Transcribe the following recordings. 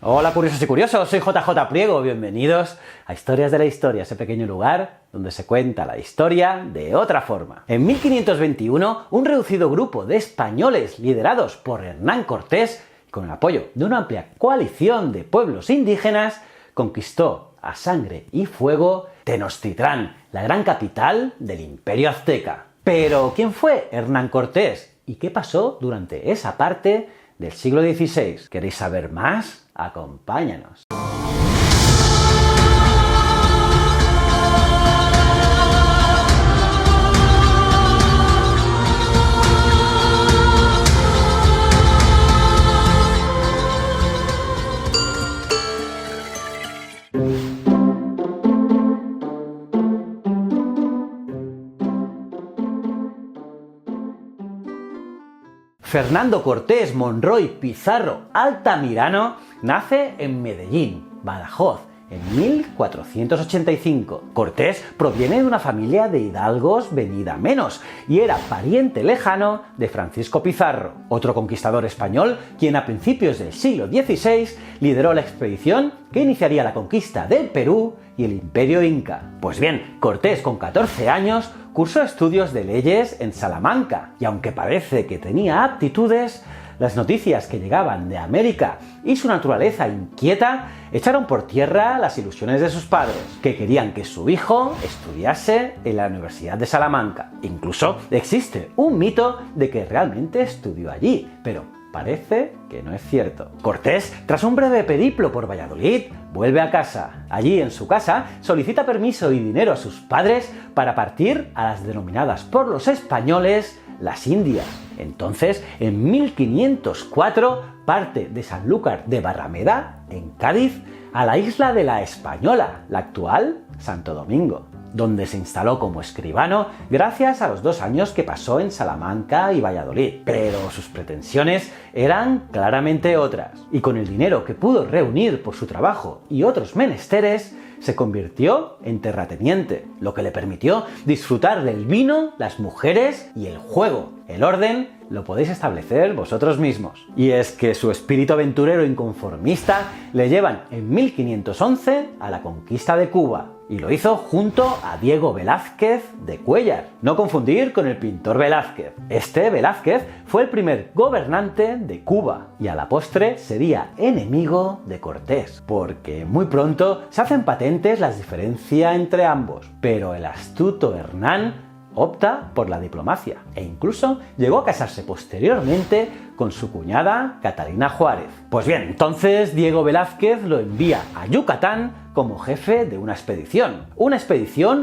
Hola curiosos y curiosos, soy JJ Pliego, bienvenidos a Historias de la Historia, ese pequeño lugar donde se cuenta la historia de otra forma. En 1521, un reducido grupo de españoles liderados por Hernán Cortés, con el apoyo de una amplia coalición de pueblos indígenas, conquistó a sangre y fuego Tenochtitlán, la gran capital del Imperio Azteca. Pero, ¿quién fue Hernán Cortés? ¿Y qué pasó durante esa parte del siglo XVI? ¿Queréis saber más? Acompáñanos. Fernando Cortés Monroy Pizarro Altamirano nace en Medellín, Badajoz, en 1485. Cortés proviene de una familia de hidalgos venida menos y era pariente lejano de Francisco Pizarro, otro conquistador español, quien a principios del siglo XVI lideró la expedición que iniciaría la conquista del Perú y el Imperio Inca. Pues bien, Cortés con 14 años cursó estudios de leyes en Salamanca y aunque parece que tenía aptitudes, las noticias que llegaban de América y su naturaleza inquieta echaron por tierra las ilusiones de sus padres, que querían que su hijo estudiase en la Universidad de Salamanca. Incluso existe un mito de que realmente estudió allí, pero parece que no es cierto. Cortés, tras un breve periplo por Valladolid, vuelve a casa. Allí, en su casa, solicita permiso y dinero a sus padres para partir a las denominadas por los españoles las Indias. Entonces, en 1504, parte de Sanlúcar de Barrameda, en Cádiz, a la isla de la Española, la actual Santo Domingo, donde se instaló como escribano gracias a los 2 años que pasó en Salamanca y Valladolid. Pero sus pretensiones eran claramente otras, y con el dinero que pudo reunir por su trabajo y otros menesteres, se convirtió en terrateniente, lo que le permitió disfrutar del vino, las mujeres y el juego. El orden lo podéis establecer vosotros mismos. Y es que su espíritu aventurero inconformista le llevan en 1511 a la conquista de Cuba, y lo hizo junto a Diego Velázquez de Cuéllar. No confundir con el pintor Velázquez. Este Velázquez fue el primer gobernante de Cuba y a la postre sería enemigo de Cortés, porque muy pronto se hacen patentes las diferencias entre ambos. Pero el astuto Hernán opta por la diplomacia e incluso llegó a casarse posteriormente con su cuñada Catalina Juárez. Pues bien, entonces Diego Velázquez lo envía a Yucatán como jefe de una expedición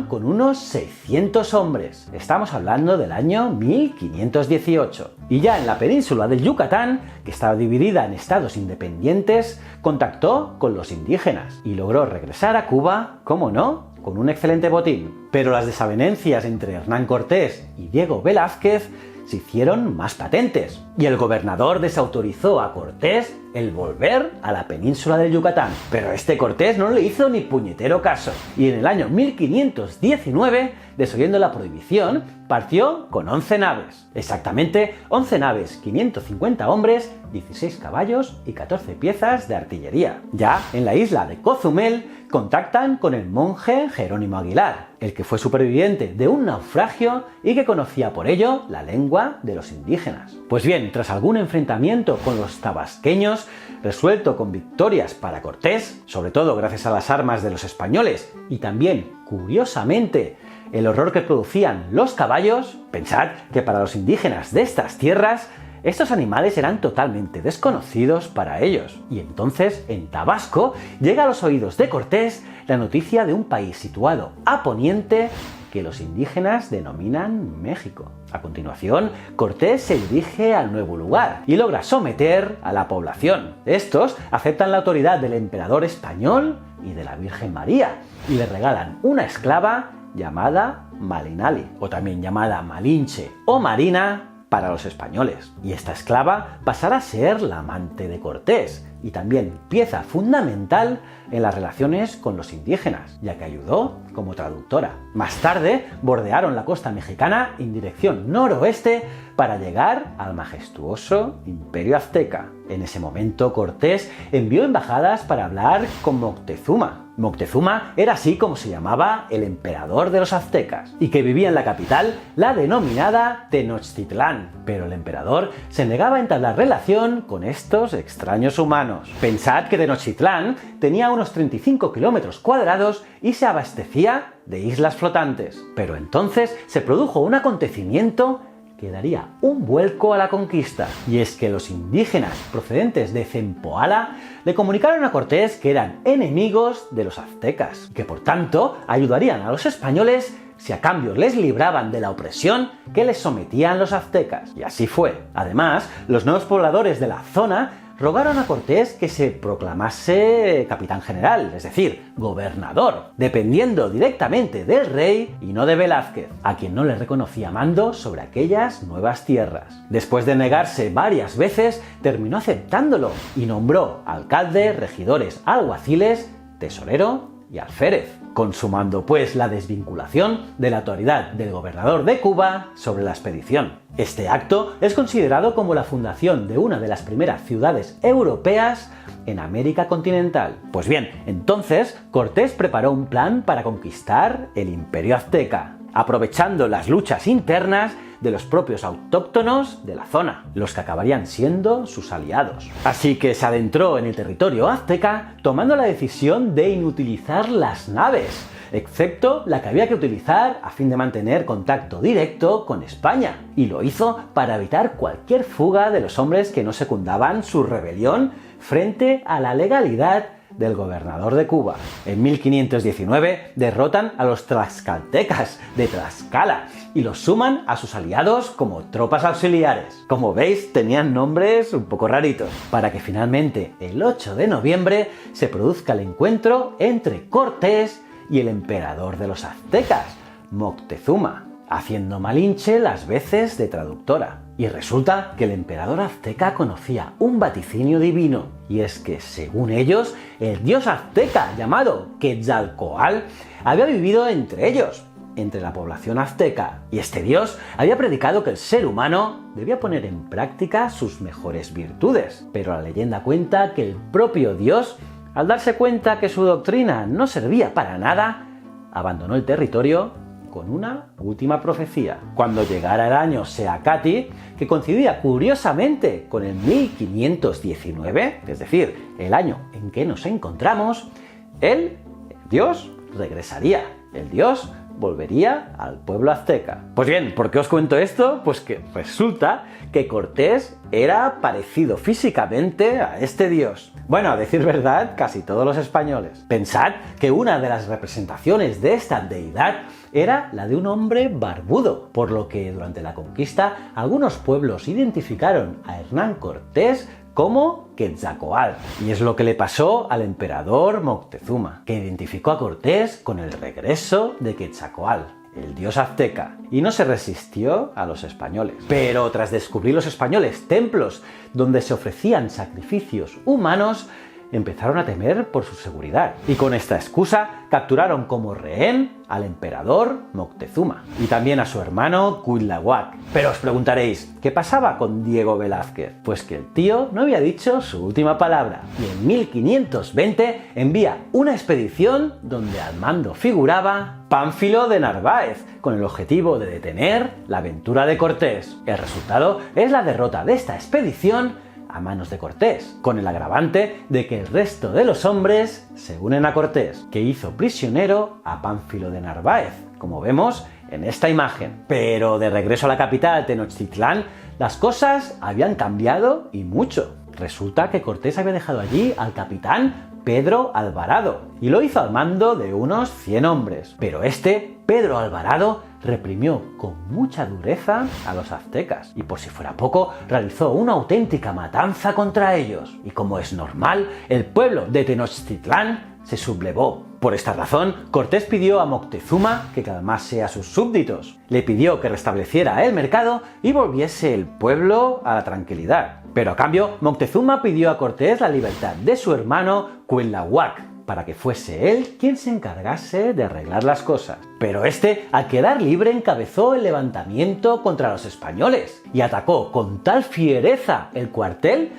con unos 600 hombres. Estamos hablando del año 1518. Y ya en la península del Yucatán, que estaba dividida en estados independientes, contactó con los indígenas y logró regresar a Cuba, ¿cómo no?, con un excelente botín. Pero las desavenencias entre Hernán Cortés y Diego Velázquez se hicieron más patentes, y el gobernador desautorizó a Cortés el volver a la península del Yucatán. Pero este Cortés no le hizo ni puñetero caso, y en el año 1519, desoyendo la prohibición, partió con 11 naves. Exactamente 11 naves, 550 hombres, 16 caballos y 14 piezas de artillería. Ya en la isla de Cozumel contactan con el monje Jerónimo Aguilar, el que fue superviviente de un naufragio y que conocía por ello la lengua de los indígenas. Pues bien, tras algún enfrentamiento con los tabasqueños, resuelto con victorias para Cortés, sobre todo gracias a las armas de los españoles y también, curiosamente, el horror que producían los caballos, pensad que para los indígenas de estas tierras, estos animales eran totalmente desconocidos para ellos. Y entonces, en Tabasco, llega a los oídos de Cortés la noticia de un país situado a poniente que los indígenas denominan México. A continuación, Cortés se dirige al nuevo lugar y logra someter a la población. Estos aceptan la autoridad del emperador español y de la Virgen María y le regalan una esclava llamada Malinali, o también llamada Malinche o Marina, para los españoles. Y esta esclava pasará a ser la amante de Cortés y también pieza fundamental en las relaciones con los indígenas, ya que ayudó como traductora. Más tarde bordearon la costa mexicana en dirección noroeste para llegar al majestuoso Imperio Azteca. En ese momento Cortés envió embajadas para hablar con Moctezuma. Moctezuma era así como se llamaba el emperador de los aztecas y que vivía en la capital, la denominada Tenochtitlán. Pero el emperador se negaba a entablar relación con estos extraños humanos. Pensad que Tenochtitlán tenía unos 35 kilómetros cuadrados y se abastecía de islas flotantes. Pero entonces se produjo un acontecimiento que daría un vuelco a la conquista. Y es que los indígenas procedentes de Zempoala le comunicaron a Cortés que eran enemigos de los aztecas, que por tanto ayudarían a los españoles si a cambio les libraban de la opresión que les sometían los aztecas. Y así fue. Además, los nuevos pobladores de la zona rogaron a Cortés que se proclamase capitán general, es decir, gobernador, dependiendo directamente del rey y no de Velázquez, a quien no le reconocía mando sobre aquellas nuevas tierras. Después de negarse varias veces, terminó aceptándolo y nombró alcalde, regidores, alguaciles, tesorero y alférez, consumando pues la desvinculación de la autoridad del gobernador de Cuba sobre la expedición. Este acto es considerado como la fundación de una de las primeras ciudades europeas en América continental. Pues bien, entonces Cortés preparó un plan para conquistar el Imperio Azteca, aprovechando las luchas internas de los propios autóctonos de la zona, los que acabarían siendo sus aliados. Así que se adentró en el territorio azteca tomando la decisión de inutilizar las naves, excepto la que había que utilizar a fin de mantener contacto directo con España, y lo hizo para evitar cualquier fuga de los hombres que no secundaban su rebelión frente a la legalidad del gobernador de Cuba. En 1519 derrotan a los tlaxcaltecas de Tlaxcala y los suman a sus aliados como tropas auxiliares. Como veis, tenían nombres un poco raritos, para que finalmente el 8 de noviembre se produzca el encuentro entre Cortés y el emperador de los aztecas, Moctezuma, haciendo Malinche las veces de traductora. Y resulta que el emperador azteca conocía un vaticinio divino, y es que, según ellos, el dios azteca llamado Quetzalcóatl había vivido entre ellos, entre la población azteca, y este dios había predicado que el ser humano debía poner en práctica sus mejores virtudes. Pero la leyenda cuenta que el propio dios, al darse cuenta que su doctrina no servía para nada, abandonó el territorio con una última profecía. Cuando llegara el año Seacati, que coincidía curiosamente con el 1519, es decir, el año en que nos encontramos, el dios regresaría, el dios volvería al pueblo azteca. Pues bien, ¿por qué os cuento esto? Pues que resulta que Cortés era parecido físicamente a este dios. Bueno, a decir verdad, casi todos los españoles. Pensad que una de las representaciones de esta deidad era la de un hombre barbudo, por lo que durante la conquista algunos pueblos identificaron a Hernán Cortés como Quetzalcóatl. Y es lo que le pasó al emperador Moctezuma, que identificó a Cortés con el regreso de Quetzalcóatl, el dios azteca, y no se resistió a los españoles. Pero tras descubrir los españoles templos donde se ofrecían sacrificios humanos, empezaron a temer por su seguridad, y con esta excusa capturaron como rehén al emperador Moctezuma y también a su hermano Cuitláhuac. Pero os preguntaréis, ¿qué pasaba con Diego Velázquez? Pues que el tío no había dicho su última palabra, y en 1520 envía una expedición donde al mando figuraba Pánfilo de Narváez, con el objetivo de detener la aventura de Cortés. El resultado es la derrota de esta expedición a manos de Cortés, con el agravante de que el resto de los hombres se unen a Cortés, que hizo prisionero a Pánfilo de Narváez, como vemos en esta imagen. Pero de regreso a la capital, Tenochtitlán, las cosas habían cambiado y mucho. Resulta que Cortés había dejado allí al capitán Pedro Alvarado, y lo hizo al mando de unos 100 hombres. Pero Pedro Alvarado, reprimió con mucha dureza a los aztecas, y por si fuera poco, realizó una auténtica matanza contra ellos. Y como es normal, el pueblo de Tenochtitlán se sublevó Por esta razón, Cortés pidió a Moctezuma que calmase a sus súbditos. Le pidió que restableciera el mercado y volviese el pueblo a la tranquilidad. Pero a cambio, Moctezuma pidió a Cortés la libertad de su hermano Cuitláhuac, para que fuese él quien se encargase de arreglar las cosas. Pero este, al quedar libre, encabezó el levantamiento contra los españoles y atacó con tal fiereza el cuartel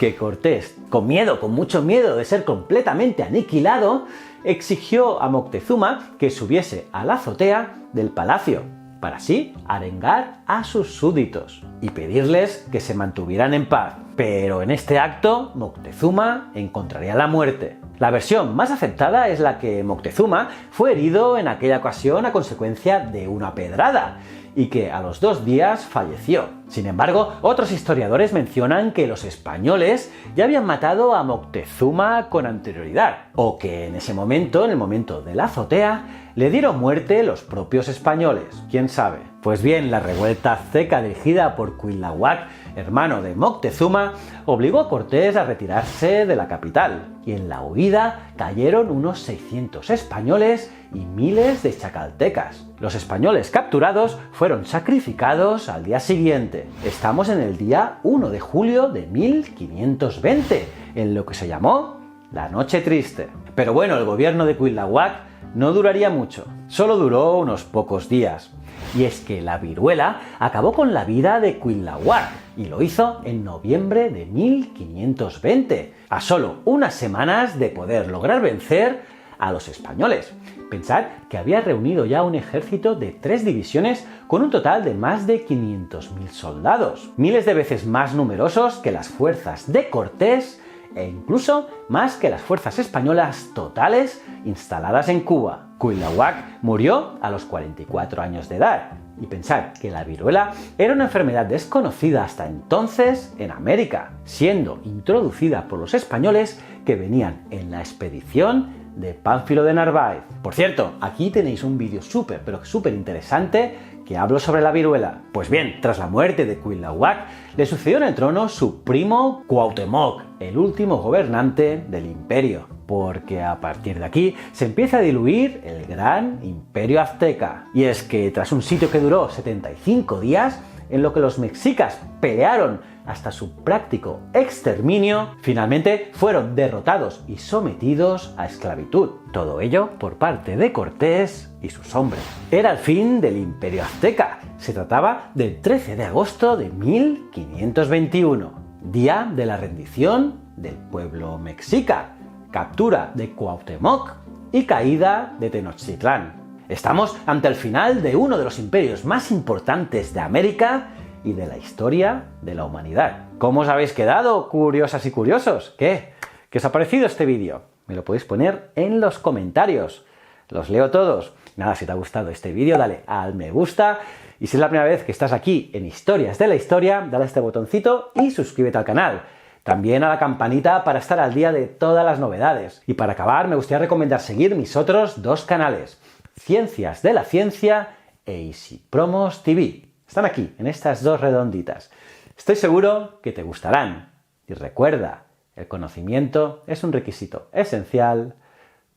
que Cortés, con mucho miedo de ser completamente aniquilado, exigió a Moctezuma que subiese a la azotea del palacio, para así arengar a sus súbditos y pedirles que se mantuvieran en paz. Pero en este acto, Moctezuma encontraría la muerte. La versión más aceptada es la que Moctezuma fue herido en aquella ocasión a consecuencia de una pedrada y que a los 2 días falleció. Sin embargo, otros historiadores mencionan que los españoles ya habían matado a Moctezuma con anterioridad, o que en ese momento, en el momento de la azotea, le dieron muerte los propios españoles. ¿Quién sabe? Pues bien, la revuelta azteca dirigida por Cuitláhuac, hermano de Moctezuma, obligó a Cortés a retirarse de la capital, y en la huida cayeron unos 600 españoles y miles de chacaltecas. Los españoles capturados fueron sacrificados al día siguiente. Estamos en el día 1 de julio de 1520, en lo que se llamó la Noche Triste. Pero bueno, el gobierno de Cuitláhuac no duraría mucho, solo duró unos pocos días. Y es que la viruela acabó con la vida de Cuitláhuac y lo hizo en noviembre de 1520, a solo unas semanas de poder lograr vencer a los españoles. Pensad que había reunido ya un ejército de 3 divisiones con un total de más de 500.000 soldados, miles de veces más numerosos que las fuerzas de Cortés e incluso más que las fuerzas españolas totales instaladas en Cuba. Cuitláhuac murió a los 44 años de edad. Y pensad que la viruela era una enfermedad desconocida hasta entonces en América, siendo introducida por los españoles que venían en la expedición de Pánfilo de Narváez. Por cierto, aquí tenéis un vídeo súper interesante que hablo sobre la viruela. Pues bien, tras la muerte de Cuitláhuac, le sucedió en el trono su primo Cuauhtémoc, el último gobernante del imperio, porque a partir de aquí se empieza a diluir el gran imperio azteca. Y es que tras un sitio que duró 75 días, en lo que los mexicas pelearon hasta su práctico exterminio, finalmente fueron derrotados y sometidos a esclavitud. Todo ello por parte de Cortés y sus hombres. Era el fin del Imperio Azteca. Se trataba del 13 de agosto de 1521, día de la rendición del pueblo mexica, captura de Cuauhtémoc y caída de Tenochtitlán. Estamos ante el final de uno de los imperios más importantes de América y de la historia de la humanidad. ¿Cómo os habéis quedado, curiosas y curiosos? ¿Qué os ha parecido este vídeo? Me lo podéis poner en los comentarios. Los leo todos. Nada, si te ha gustado este vídeo, dale al me gusta. Y si es la primera vez que estás aquí en Historias de la Historia, dale a este botoncito y suscríbete al canal. También a la campanita para estar al día de todas las novedades. Y para acabar, me gustaría recomendar seguir mis otros 2 canales, Ciencias de la Ciencia e Easy Promos TV. Están aquí, en estas 2 redonditas. Estoy seguro que te gustarán. Y recuerda, el conocimiento es un requisito esencial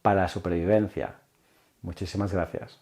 para la supervivencia. Muchísimas gracias.